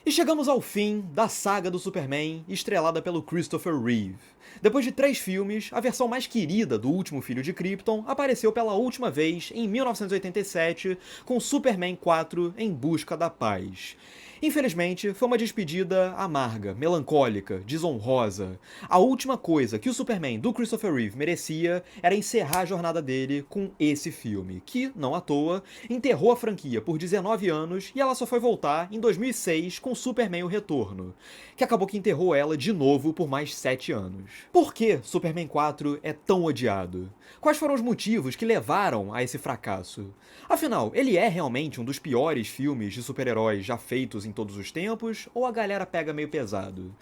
E chegamos ao fim da saga do Superman, estrelada pelo Christopher Reeve. Depois de 3 filmes, a versão mais querida do último filho de Krypton apareceu pela última vez em 1987 com Superman 4 Em Busca da Paz. Infelizmente, foi uma despedida amarga, melancólica, desonrosa. A última coisa que o Superman do Christopher Reeve merecia era encerrar a jornada dele com esse filme, que, não à toa, enterrou a franquia por 19 anos e ela só foi voltar em 2006 com Superman O Retorno, que acabou que enterrou ela de novo por mais 7 anos. Por que Superman 4 é tão odiado? Quais foram os motivos que levaram a esse fracasso? Afinal, ele é realmente um dos piores filmes de super-heróis já feitos em todos os tempos, ou a galera pega meio pesado?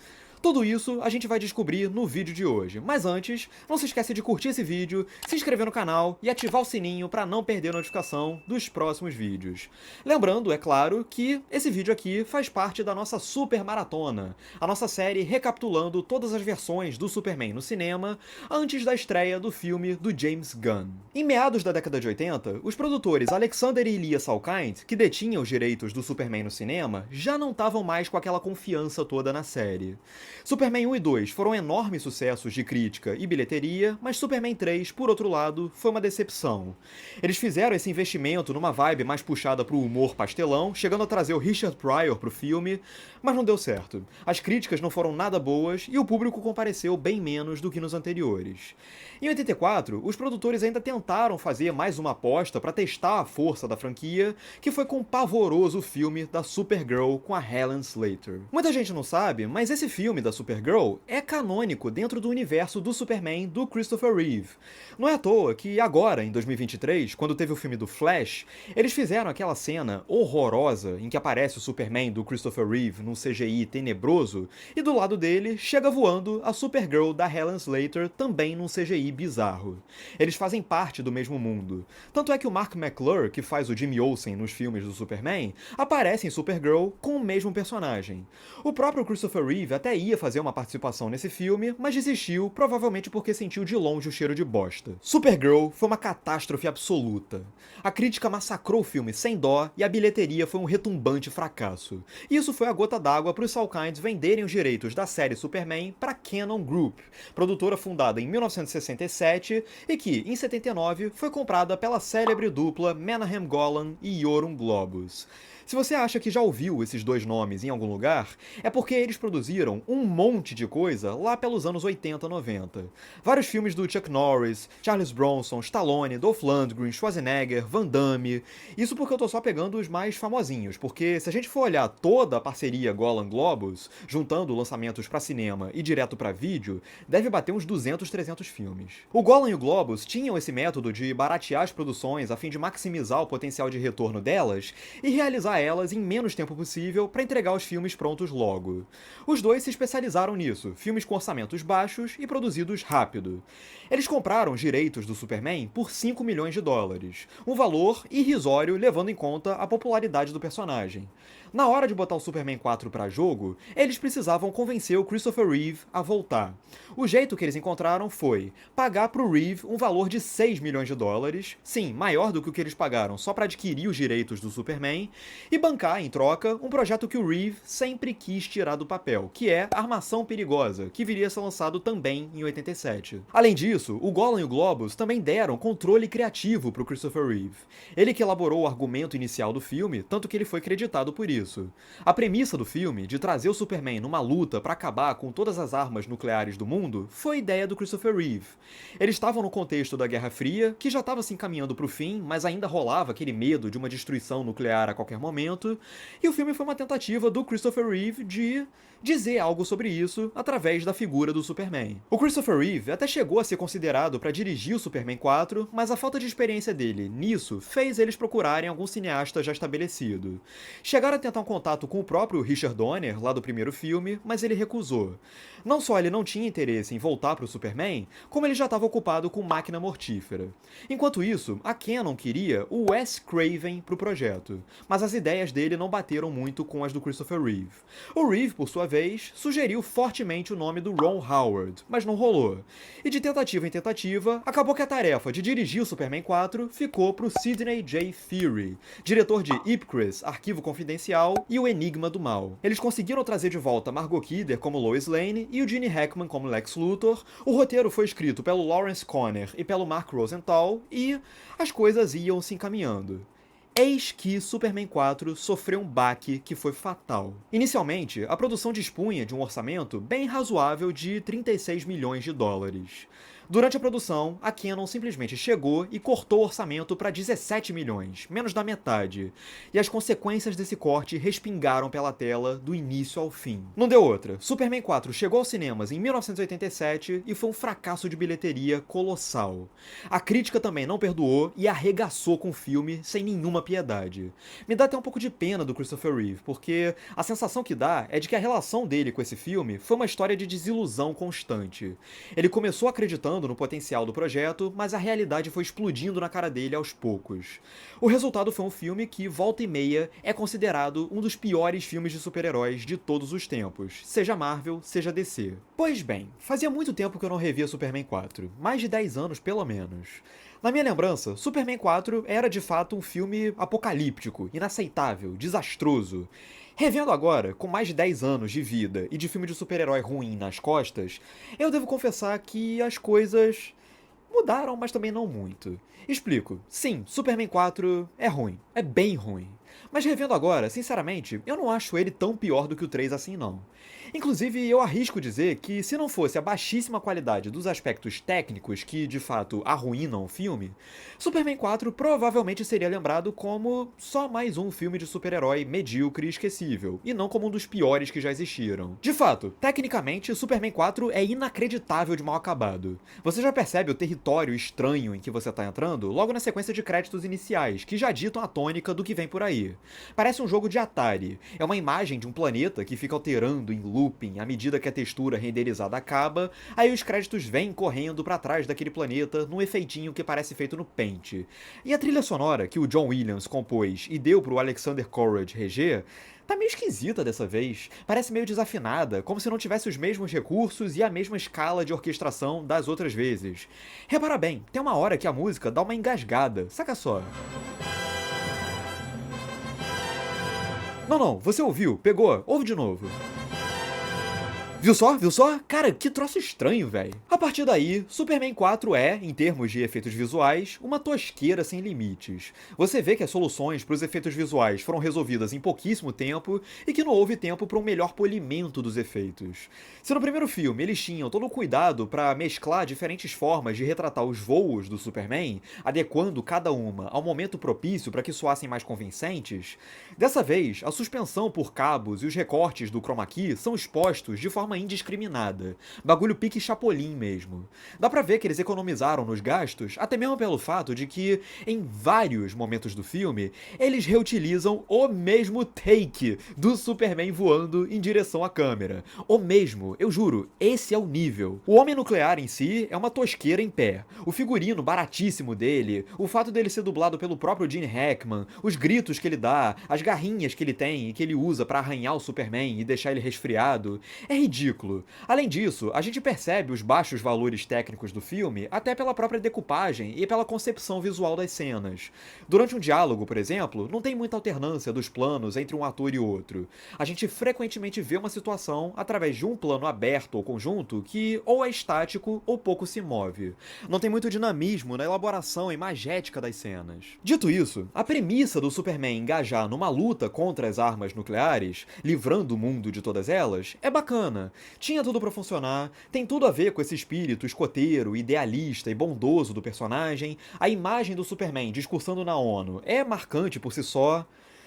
Tudo isso a gente vai descobrir no vídeo de hoje, mas antes, não se esquece de curtir esse vídeo, se inscrever no canal e ativar o sininho para não perder a notificação dos próximos vídeos. Lembrando, é claro, que esse vídeo aqui faz parte da nossa Super Maratona, a nossa série recapitulando todas as versões do Superman no cinema antes da estreia do filme do James Gunn. Em meados da década de 80, os produtores Alexander e Lia Salkind, que detinham os direitos do Superman no cinema, já não estavam mais com aquela confiança toda na série. Superman 1 e 2 foram enormes sucessos de crítica e bilheteria, mas Superman 3, por outro lado, foi uma decepção. Eles fizeram esse investimento numa vibe mais puxada pro humor pastelão, chegando a trazer o Richard Pryor pro filme, mas não deu certo. As críticas não foram nada boas e o público compareceu bem menos do que nos anteriores. Em 84, os produtores ainda tentaram fazer mais uma aposta para testar a força da franquia, que foi com o pavoroso filme da Supergirl com a Helen Slater. Muita gente não sabe, mas esse filme da Supergirl é canônico dentro do universo do Superman do Christopher Reeve. Não é à toa que agora, em 2023, quando teve o filme do Flash, eles fizeram aquela cena horrorosa em que aparece o Superman do Christopher Reeve num CGI tenebroso e do lado dele chega voando a Supergirl da Helen Slater também num CGI bizarro. Eles fazem parte do mesmo mundo. Tanto é que o Mark McClure, que faz o Jimmy Olsen nos filmes do Superman, aparece em Supergirl com o mesmo personagem. O próprio Christopher Reeve até ia fazer uma participação nesse filme, mas desistiu, provavelmente porque sentiu de longe o cheiro de bosta. Supergirl foi uma catástrofe absoluta. A crítica massacrou o filme sem dó e a bilheteria foi um retumbante fracasso. E isso foi a gota d'água para os Salkinds venderem os direitos da série Superman para Cannon Group, produtora fundada em 1967 e que, em 79, foi comprada pela célebre dupla Menahem Golan e Yoram Globus. Se você acha que já ouviu esses dois nomes em algum lugar, é porque eles produziram um monte de coisa lá pelos anos 80, 90. Vários filmes do Chuck Norris, Charles Bronson, Stallone, Dolph Lundgren, Schwarzenegger, Van Damme. Isso porque eu tô só pegando os mais famosinhos, porque se a gente for olhar toda a parceria Golan Globus, juntando lançamentos pra cinema e direto pra vídeo, deve bater uns 200, 300 filmes. O Golan e o Globus tinham esse método de baratear as produções a fim de maximizar o potencial de retorno delas e realizar elas em menos tempo possível para entregar os filmes prontos logo. Os dois se especializaram nisso, filmes com orçamentos baixos e produzidos rápido. Eles compraram os direitos do Superman por 5 milhões de dólares, um valor irrisório levando em conta a popularidade do personagem. Na hora de botar o Superman 4 para jogo, eles precisavam convencer o Christopher Reeve a voltar. O jeito que eles encontraram foi pagar pro Reeve um valor de 6 milhões de dólares, sim, maior do que o que eles pagaram só para adquirir os direitos do Superman, e bancar, em troca, um projeto que o Reeve sempre quis tirar do papel, que é Armação Perigosa, que viria a ser lançado também em 87. Além disso, o Golan e o Globus também deram controle criativo pro Christopher Reeve. Ele que elaborou o argumento inicial do filme, tanto que ele foi creditado por isso. A premissa do filme, de trazer o Superman numa luta para acabar com todas as armas nucleares do mundo, foi ideia do Christopher Reeve. Eles estavam no contexto da Guerra Fria, que já estava se encaminhando para o fim, mas ainda rolava aquele medo de uma destruição nuclear a qualquer momento, e o filme foi uma tentativa do Christopher Reeve de dizer algo sobre isso através da figura do Superman. O Christopher Reeve até chegou a ser considerado para dirigir o Superman 4, mas a falta de experiência dele nisso fez eles procurarem algum cineasta já estabelecido. Chegaram a tentar um contato com o próprio Richard Donner, lá do primeiro filme, mas ele recusou. Não só ele não tinha interesse em voltar para o Superman, como ele já estava ocupado com Máquina Mortífera. Enquanto isso, a Cannon queria o Wes Craven para o projeto, mas as ideias dele não bateram muito com as do Christopher Reeve. O Reeve, por sua vez, sugeriu fortemente o nome do Ron Howard, mas não rolou. E de tentativa em tentativa, acabou que a tarefa de dirigir o Superman 4 ficou para o Sidney J. Furie, diretor de Ipcris, Arquivo Confidencial, Real e O Enigma do Mal. Eles conseguiram trazer de volta Margot Kidder como Lois Lane e o Gene Hackman como Lex Luthor. O roteiro foi escrito pelo Lawrence Konner e pelo Mark Rosenthal e as coisas iam se encaminhando. Eis que Superman 4 sofreu um baque que foi fatal. Inicialmente, a produção dispunha de um orçamento bem razoável de 36 milhões de dólares. Durante a produção, a Canon simplesmente chegou e cortou o orçamento para 17 milhões, menos da metade. E as consequências desse corte respingaram pela tela do início ao fim. Não deu outra. Superman 4 chegou aos cinemas em 1987 e foi um fracasso de bilheteria colossal. A crítica também não perdoou e arregaçou com o filme sem nenhuma piedade. Me dá até um pouco de pena do Christopher Reeve, porque a sensação que dá é de que a relação dele com esse filme foi uma história de desilusão constante. Ele começou acreditando no potencial do projeto, mas a realidade foi explodindo na cara dele aos poucos. O resultado foi um filme que, volta e meia, é considerado um dos piores filmes de super-heróis de todos os tempos, seja Marvel, seja DC. Pois bem, fazia muito tempo que eu não revia Superman 4, mais de 10 anos pelo menos. Na minha lembrança, Superman 4 era de fato um filme apocalíptico, inaceitável, desastroso. Revendo agora, com mais de 10 anos de vida e de filme de super-herói ruim nas costas, eu devo confessar que as coisas mudaram, mas também não muito. Explico. Sim, Superman 4 é ruim. É bem ruim. Mas revendo agora, sinceramente, eu não acho ele tão pior do que o 3 assim não. Inclusive, eu arrisco dizer que se não fosse a baixíssima qualidade dos aspectos técnicos que, de fato, arruinam o filme, Superman 4 provavelmente seria lembrado como só mais um filme de super-herói medíocre e esquecível, e não como um dos piores que já existiram. De fato, tecnicamente, Superman 4 é inacreditável de mal acabado. Você já percebe o território estranho em que você tá entrando logo na sequência de créditos iniciais, que já ditam a tônica do que vem por aí. Parece um jogo de Atari. É uma imagem de um planeta que fica alterando em looping à medida que a textura renderizada acaba, aí os créditos vêm correndo pra trás daquele planeta num efeitinho que parece feito no Paint. E a trilha sonora que o John Williams compôs e deu pro Alexander Courage reger tá meio esquisita dessa vez. Parece meio desafinada, como se não tivesse os mesmos recursos e a mesma escala de orquestração das outras vezes. Repara bem, tem uma hora que a música dá uma engasgada, saca só. Não, você ouviu, pegou, ouve de novo. Viu só? Viu só? Cara, que troço estranho, velho. A partir daí, Superman 4 é, em termos de efeitos visuais, uma tosqueira sem limites. Você vê que as soluções para os efeitos visuais foram resolvidas em pouquíssimo tempo e que não houve tempo para um melhor polimento dos efeitos. Se no primeiro filme eles tinham todo o cuidado para mesclar diferentes formas de retratar os voos do Superman, adequando cada uma ao momento propício para que soassem mais convincentes, dessa vez a suspensão por cabos e os recortes do chroma key são expostos de forma indiscriminada. Bagulho pique Chapolin mesmo. Dá pra ver que eles economizaram nos gastos, até mesmo pelo fato de que, em vários momentos do filme, eles reutilizam o mesmo take do Superman voando em direção à câmera. O mesmo, eu juro, esse é o nível. O Homem Nuclear em si é uma tosqueira em pé. O figurino baratíssimo dele, o fato dele ser dublado pelo próprio Gene Hackman, os gritos que ele dá, as garrinhas que ele tem e que ele usa pra arranhar o Superman e deixar ele resfriado, é ridículo. Além disso, a gente percebe os baixos valores técnicos do filme até pela própria decupagem e pela concepção visual das cenas. Durante um diálogo, por exemplo, não tem muita alternância dos planos entre um ator e outro. A gente frequentemente vê uma situação através de um plano aberto ou conjunto que ou é estático ou pouco se move. Não tem muito dinamismo na elaboração imagética das cenas. Dito isso, a premissa do Superman engajar numa luta contra as armas nucleares, livrando o mundo de todas elas, é bacana. Tinha tudo pra funcionar, tem tudo a ver com esse espírito escoteiro, idealista e bondoso do personagem, a imagem do Superman discursando na ONU é marcante por si só.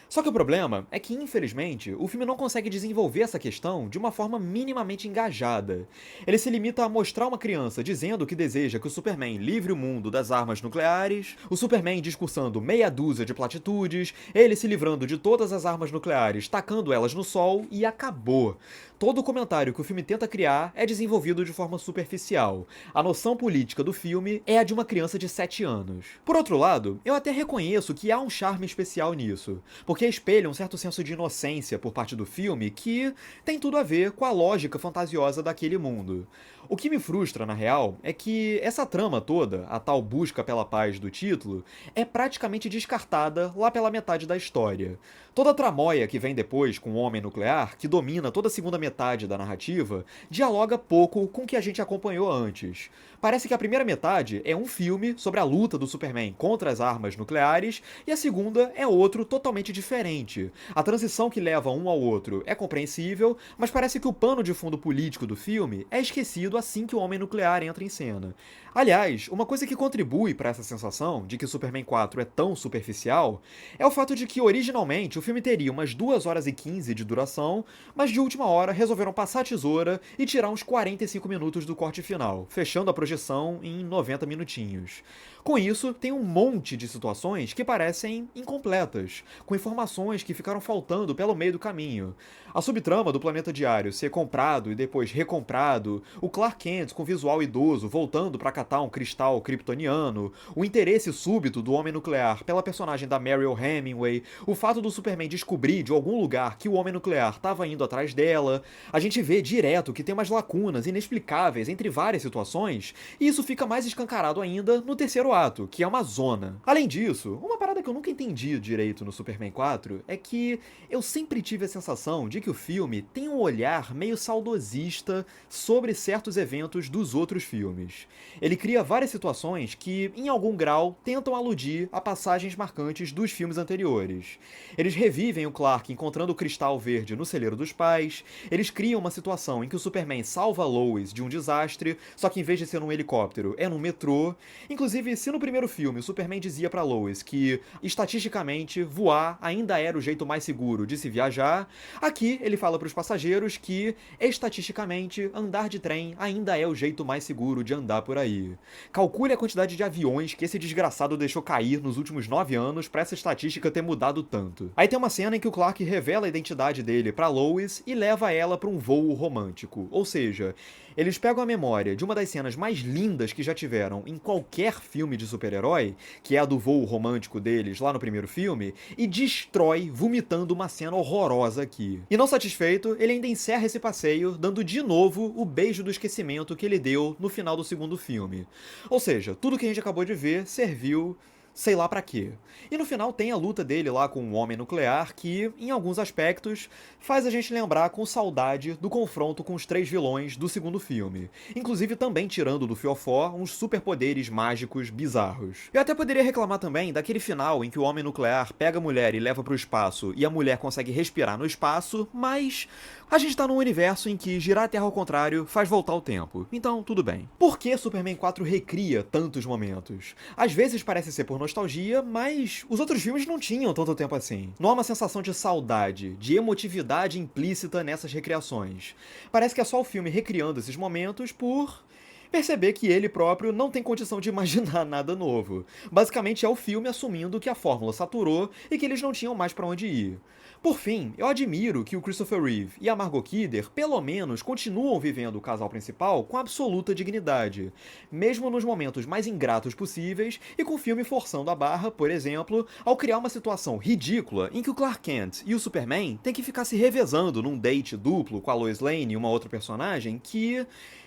Só que o problema é que, infelizmente, o filme não consegue desenvolver essa questão de uma forma minimamente engajada. Ele se limita a mostrar uma criança dizendo que deseja que o Superman livre o mundo das armas nucleares, o Superman discursando meia dúzia de platitudes, ele se livrando de todas as armas nucleares, tacando elas no sol e acabou. Todo o comentário que o filme tenta criar é desenvolvido de forma superficial. A noção política do filme é a de uma criança de 7 anos. Por outro lado, eu até reconheço que há um charme especial nisso, porque porque espelha um certo senso de inocência por parte do filme que tem tudo a ver com a lógica fantasiosa daquele mundo. O que me frustra, na real, é que essa trama toda, a tal busca pela paz do título, é praticamente descartada lá pela metade da história. Toda a tramóia que vem depois com o Homem Nuclear, que domina toda a segunda metade da narrativa, dialoga pouco com o que a gente acompanhou antes. Parece que a primeira metade é um filme sobre a luta do Superman contra as armas nucleares, e a segunda é outro totalmente diferente. A transição que leva um ao outro é compreensível, mas parece que o pano de fundo político do filme é esquecido assim que o Homem Nuclear entra em cena. Aliás, uma coisa que contribui para essa sensação de que o Superman 4 é tão superficial é o fato de que originalmente o filme teria umas 2 horas e 15 de duração, mas de última hora resolveram passar a tesoura e tirar uns 45 minutos do corte final, fechando a projeção em 90 minutinhos. Com isso, tem um monte de situações que parecem incompletas, com informações que ficaram faltando pelo meio do caminho. A subtrama do Planeta Diário ser comprado e depois recomprado, o Clark Kent com visual idoso voltando para catar um cristal kryptoniano, o interesse súbito do Homem Nuclear pela personagem da Mariel Hemingway, o fato do Superman descobrir de algum lugar que o Homem Nuclear estava indo atrás dela, a gente vê direto que tem umas lacunas inexplicáveis entre várias situações, e isso fica mais escancarado ainda no terceiro ato, que é uma zona. Além disso, uma parada que eu nunca entendi direito no Superman 4 é que eu sempre tive a sensação de que o filme tem um olhar meio saudosista sobre certos eventos dos outros filmes. Ele cria várias situações que, em algum grau, tentam aludir a passagens marcantes dos filmes anteriores. Eles revivem o Clark encontrando o cristal verde no celeiro dos pais, eles criam uma situação em que o Superman salva Lois de um desastre, só que em vez de ser num helicóptero, é num metrô. Inclusive, se no primeiro filme o Superman dizia pra Lois que, estatisticamente, voar ainda era o jeito mais seguro de se viajar, aqui ele fala pros passageiros que, estatisticamente, andar de trem ainda é o jeito mais seguro de andar por aí. Calcule a quantidade de aviões que esse desgraçado deixou cair nos últimos 9 anos pra essa estatística ter mudado tanto. Aí tem uma cena em que o Clark revela a identidade dele pra Lois e leva ela pra um voo romântico. Ou seja, eles pegam a memória de uma das cenas mais lindas que já tiveram em qualquer filme de super-herói, que é a do voo romântico deles lá no primeiro filme, e destrói, vomitando uma cena horrorosa aqui. E não satisfeito, ele ainda encerra esse passeio dando de novo o beijo do esquecimento que ele deu no final do segundo filme. Ou seja, tudo que a gente acabou de ver serviu sei lá pra quê. E no final tem a luta dele lá com o Homem Nuclear, que, em alguns aspectos, faz a gente lembrar com saudade do confronto com os 3 vilões do segundo filme. Inclusive também tirando do fiofó uns superpoderes mágicos bizarros. Eu até poderia reclamar também daquele final em que o Homem Nuclear pega a mulher e leva pro espaço e a mulher consegue respirar no espaço, mas a gente tá num universo em que girar a Terra ao contrário faz voltar o tempo. Então, tudo bem. Por que Superman 4 recria tantos momentos? Às vezes parece ser por nostalgia, mas os outros filmes não tinham tanto tempo assim. Não há uma sensação de saudade, de emotividade implícita nessas recriações. Parece que é só o filme recriando esses momentos por perceber que ele próprio não tem condição de imaginar nada novo. Basicamente é o filme assumindo que a fórmula saturou e que eles não tinham mais pra onde ir. Por fim, eu admiro que o Christopher Reeve e a Margot Kidder, pelo menos, continuam vivendo o casal principal com absoluta dignidade, mesmo nos momentos mais ingratos possíveis e com o filme forçando a barra, por exemplo, ao criar uma situação ridícula em que o Clark Kent e o Superman têm que ficar se revezando num date duplo com a Lois Lane e uma outra personagem que,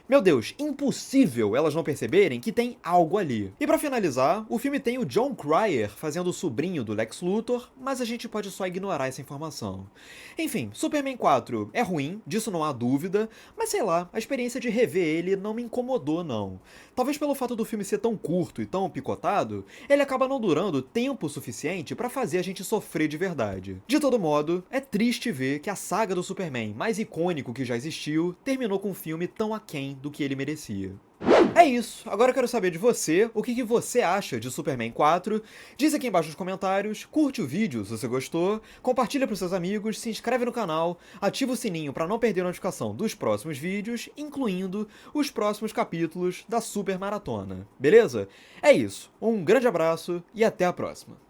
meu Deus, impossível elas não perceberem que tem algo ali. E pra finalizar, o filme tem o John Cryer fazendo o sobrinho do Lex Luthor, mas a gente pode só ignorar essa informação. Enfim, Superman 4 é ruim, disso não há dúvida, mas sei lá, a experiência de rever ele não me incomodou não. Talvez pelo fato do filme ser tão curto e tão picotado, ele acaba não durando tempo suficiente pra fazer a gente sofrer de verdade. De todo modo, é triste ver que a saga do Superman mais icônico que já existiu terminou com um filme tão aquém do que ele merecia. É isso, agora eu quero saber de você, o que você acha de Superman 4, diz aqui embaixo nos comentários, curte o vídeo se você gostou, compartilha para seus amigos, se inscreve no canal, ativa o sininho para não perder a notificação dos próximos vídeos, incluindo os próximos capítulos da Super Maratona, beleza? É isso, um grande abraço e até a próxima.